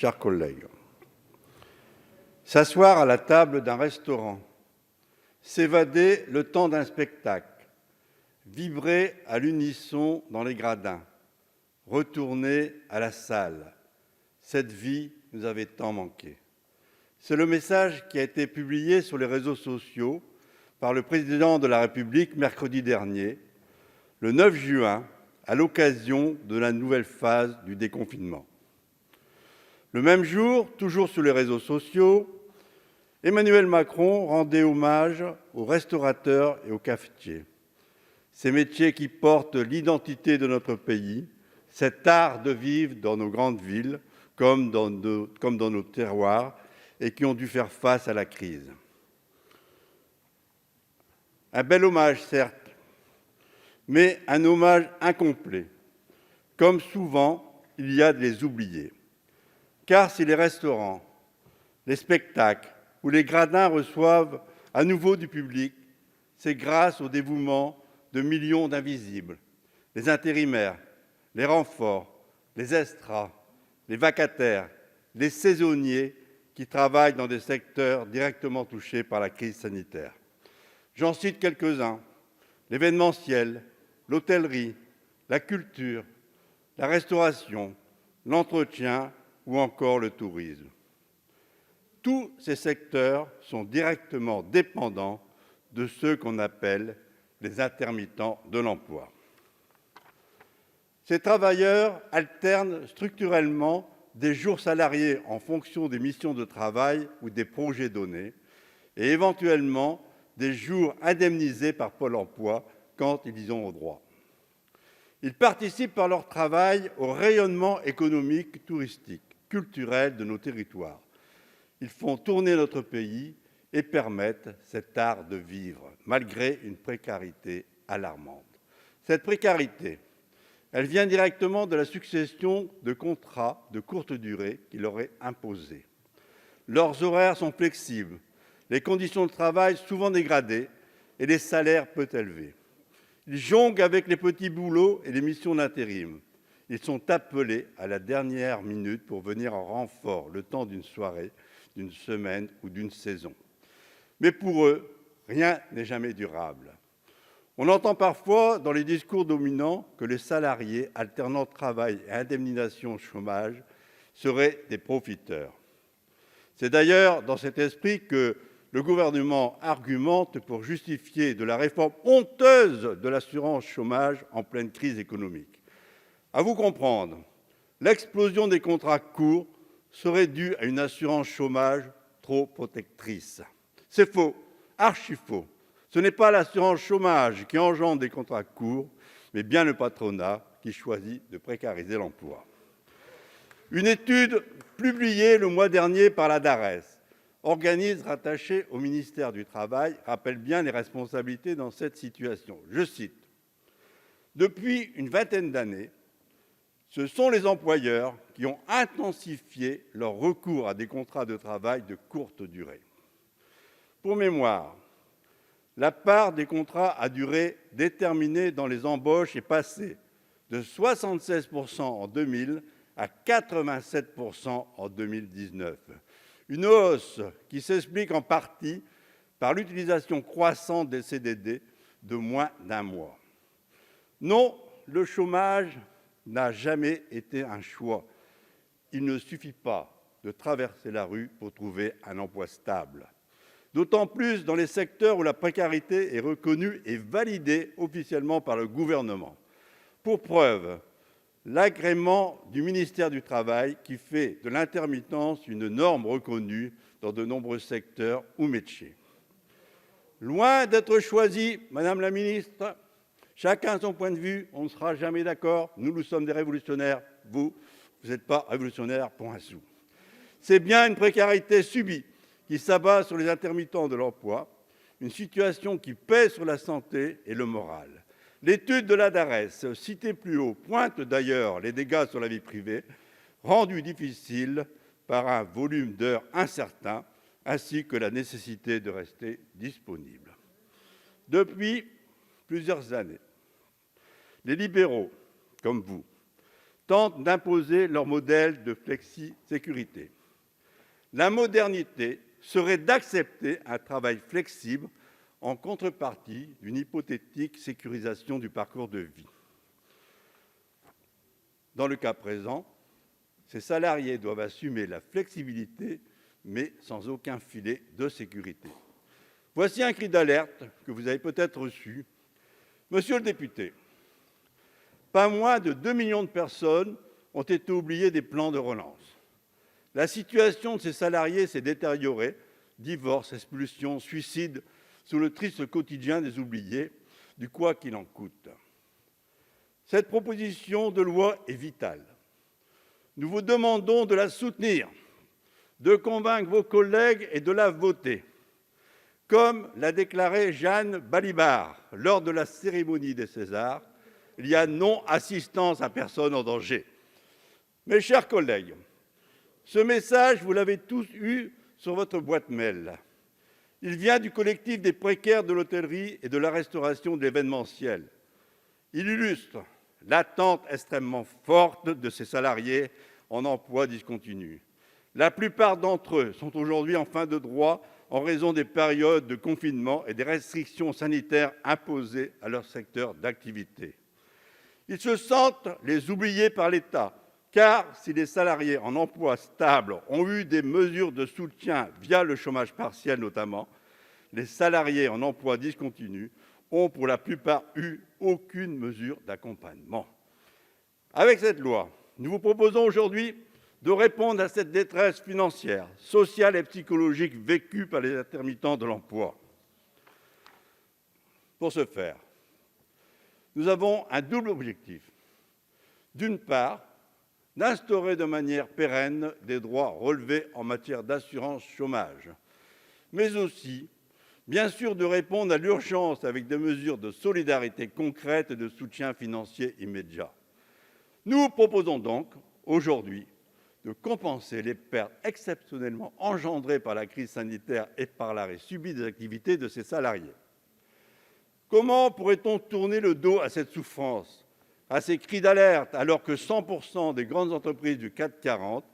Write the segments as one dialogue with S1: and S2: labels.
S1: Chers collègues, s'asseoir à la table d'un restaurant, s'évader le temps d'un spectacle, vibrer à l'unisson dans les gradins, retourner à la salle, cette vie nous avait tant manqué. C'est le message qui a été publié sur les réseaux sociaux par le président de la République mercredi dernier, le 9 juin, à l'occasion de la nouvelle phase du déconfinement. Le même jour, toujours sur les réseaux sociaux, Emmanuel Macron rendait hommage aux restaurateurs et aux cafetiers. Ces métiers qui portent l'identité de notre pays, cet art de vivre dans nos grandes villes comme dans nos terroirs et qui ont dû faire face à la crise. Un bel hommage, certes, mais un hommage incomplet. Comme souvent, il y a de les oublier. Car si les restaurants, les spectacles ou les gradins reçoivent à nouveau du public, c'est grâce au dévouement de millions d'invisibles, les intérimaires, les renforts, les extras, les vacataires, les saisonniers qui travaillent dans des secteurs directement touchés par la crise sanitaire. J'en cite quelques-uns: l'événementiel, l'hôtellerie, la culture, la restauration, l'entretien ou encore le tourisme. Tous ces secteurs sont directement dépendants de ceux qu'on appelle les intermittents de l'emploi. Ces travailleurs alternent structurellement des jours salariés en fonction des missions de travail ou des projets donnés et éventuellement des jours indemnisés par Pôle emploi quand ils y ont droit. Ils participent par leur travail au rayonnement économique, touristique, culturel de nos territoires. Ils font tourner notre pays et permettent cet art de vivre, malgré une précarité alarmante. Cette précarité, elle vient directement de la succession de contrats de courte durée qui leur est imposée. Leurs horaires sont flexibles, les conditions de travail souvent dégradées et les salaires peu élevés. Ils jonglent avec les petits boulots et les missions d'intérim. Ils sont appelés à la dernière minute pour venir en renfort le temps d'une soirée, d'une semaine ou d'une saison. Mais pour eux, rien n'est jamais durable. On entend parfois dans les discours dominants que les salariés alternant travail et indemnisation chômage seraient des profiteurs. C'est d'ailleurs dans cet esprit que le gouvernement argumente pour justifier de la réforme honteuse de l'assurance chômage en pleine crise économique. À vous comprendre, l'explosion des contrats courts serait due à une assurance chômage trop protectrice. C'est faux, archi faux. Ce n'est pas l'assurance chômage qui engendre des contrats courts, mais bien le patronat qui choisit de précariser l'emploi. Une étude publiée le mois dernier par la DARES, organisme rattaché au ministère du Travail, rappelle bien les responsabilités dans cette situation. Je cite: « Depuis une vingtaine d'années, ce sont les employeurs qui ont intensifié leur recours à des contrats de travail de courte durée. » Pour mémoire, la part des contrats à durée déterminée dans les embauches est passée de 76% en 2000 à 87% en 2019. Une hausse qui s'explique en partie par l'utilisation croissante des CDD de moins d'un mois. Non, le chômage n'a jamais été un choix. Il ne suffit pas de traverser la rue pour trouver un emploi stable. D'autant plus dans les secteurs où la précarité est reconnue et validée officiellement par le gouvernement. Pour preuve, l'agrément du ministère du Travail qui fait de l'intermittence une norme reconnue dans de nombreux secteurs ou métiers. Loin d'être choisi, Madame la Ministre, chacun son point de vue, on ne sera jamais d'accord. Nous sommes des révolutionnaires, vous n'êtes pas révolutionnaires pour un sou. C'est bien une précarité subie qui s'abat sur les intermittents de l'emploi, une situation qui pèse sur la santé et le moral. L'étude de la DARES, citée plus haut, pointe d'ailleurs les dégâts sur la vie privée, rendus difficiles par un volume d'heures incertain, ainsi que la nécessité de rester disponible. Depuis plusieurs années, les libéraux, comme vous, tentent d'imposer leur modèle de flexi-sécurité. La modernité serait d'accepter un travail flexible en contrepartie d'une hypothétique sécurisation du parcours de vie. Dans le cas présent, ces salariés doivent assumer la flexibilité, mais sans aucun filet de sécurité. Voici un cri d'alerte que vous avez peut-être reçu. Monsieur le député, pas moins de 2 millions de personnes ont été oubliées des plans de relance. La situation de ces salariés s'est détériorée. Divorce, expulsion, suicide, sous le triste quotidien des oubliés, du quoi qu'il en coûte. Cette proposition de loi est vitale. Nous vous demandons de la soutenir, de convaincre vos collègues et de la voter. Comme l'a déclaré Jeanne Balibar lors de la cérémonie des Césars, il y a non-assistance à personne en danger. Mes chers collègues, ce message, vous l'avez tous eu sur votre boîte mail. Il vient du collectif des précaires de l'hôtellerie et de la restauration de l'événementiel. Il illustre l'attente extrêmement forte de ces salariés en emploi discontinu. La plupart d'entre eux sont aujourd'hui en fin de droit en raison des périodes de confinement et des restrictions sanitaires imposées à leur secteur d'activité. Ils se sentent les oubliés par l'État, car si les salariés en emploi stable ont eu des mesures de soutien via le chômage partiel notamment, les salariés en emploi discontinu ont pour la plupart eu aucune mesure d'accompagnement. Avec cette loi, nous vous proposons aujourd'hui de répondre à cette détresse financière, sociale et psychologique vécue par les intermittents de l'emploi. Pour ce faire, nous avons un double objectif. D'une part, d'instaurer de manière pérenne des droits relevés en matière d'assurance chômage, mais aussi, bien sûr, de répondre à l'urgence avec des mesures de solidarité concrètes et de soutien financier immédiat. Nous vous proposons donc aujourd'hui de compenser les pertes exceptionnellement engendrées par la crise sanitaire et par l'arrêt subi des activités de ces salariés. Comment pourrait-on tourner le dos à cette souffrance, à ces cris d'alerte, alors que 100% des grandes entreprises du CAC 40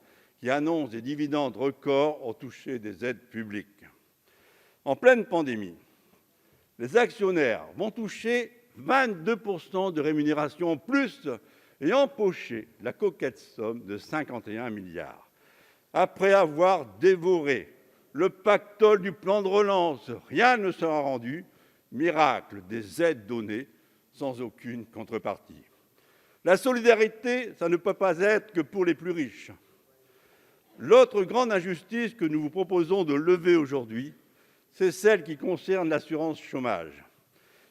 S1: qui annoncent des dividendes records ont touché des aides publiques? En pleine pandémie, les actionnaires vont toucher 22% de rémunération en plus et empocher la coquette somme de 51 milliards. Après avoir dévoré le pactole du plan de relance, rien ne sera rendu. Miracle, des aides données sans aucune contrepartie. La solidarité, ça ne peut pas être que pour les plus riches. L'autre grande injustice que nous vous proposons de lever aujourd'hui, c'est celle qui concerne l'assurance chômage.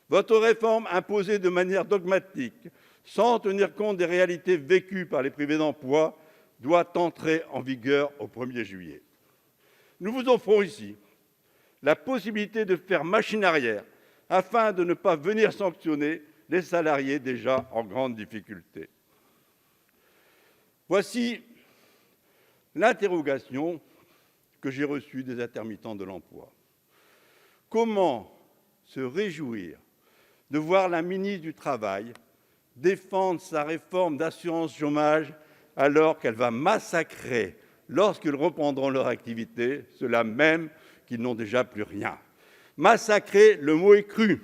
S1: Votre réforme imposée de manière dogmatique, sans tenir compte des réalités vécues par les privés d'emploi, doit entrer en vigueur au 1er juillet. Nous vous offrons ici la possibilité de faire machine arrière afin de ne pas venir sanctionner les salariés déjà en grande difficulté. Voici l'interrogation que j'ai reçue des intermittents de l'emploi. Comment se réjouir de voir la ministre du Travail défendre sa réforme d'assurance chômage alors qu'elle va massacrer, lorsqu'ils reprendront leur activité, ceux-là même qui n'ont déjà plus rien? Massacrer, le mot est cru,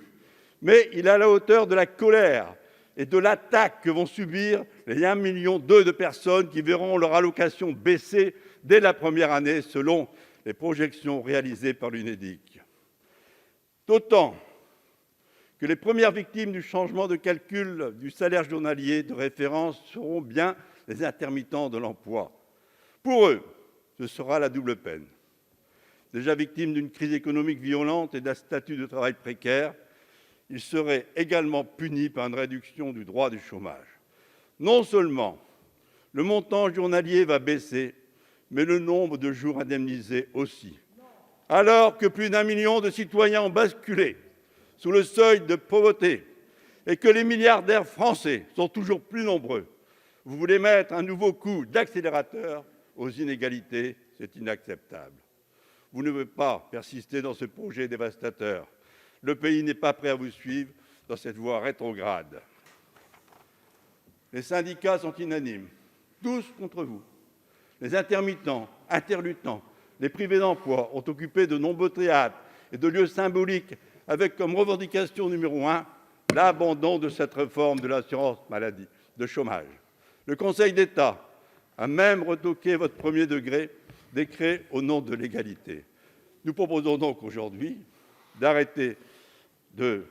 S1: mais il est à la hauteur de la colère et de l'attaque que vont subir les 1,2 million de personnes qui verront leur allocation baisser dès la première année, selon les projections réalisées par l'Unédic. D'autant que les premières victimes du changement de calcul du salaire journalier de référence seront bien les intermittents de l'emploi. Pour eux, ce sera la double peine. Déjà victimes d'une crise économique violente et d'un statut de travail précaire, ils seraient également punis par une réduction du droit du chômage. Non seulement le montant journalier va baisser, mais le nombre de jours indemnisés aussi. Alors que plus d'1 million de citoyens ont basculé sous le seuil de pauvreté et que les milliardaires français sont toujours plus nombreux, vous voulez mettre un nouveau coup d'accélérateur aux inégalités, c'est inacceptable. Vous ne pouvez pas persister dans ce projet dévastateur. Le pays n'est pas prêt à vous suivre dans cette voie rétrograde. Les syndicats sont unanimes, tous contre vous. Les intermittents, interluttants, les privés d'emploi ont occupé de nombreux théâtres et de lieux symboliques avec comme revendication numéro un l'abandon de cette réforme de l'assurance maladie, de chômage. Le Conseil d'État a même retoqué votre premier décret au nom de l'égalité. Nous proposons donc aujourd'hui d'arrêter de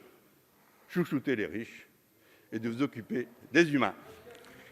S1: chouchouter les riches et de vous occuper des humains.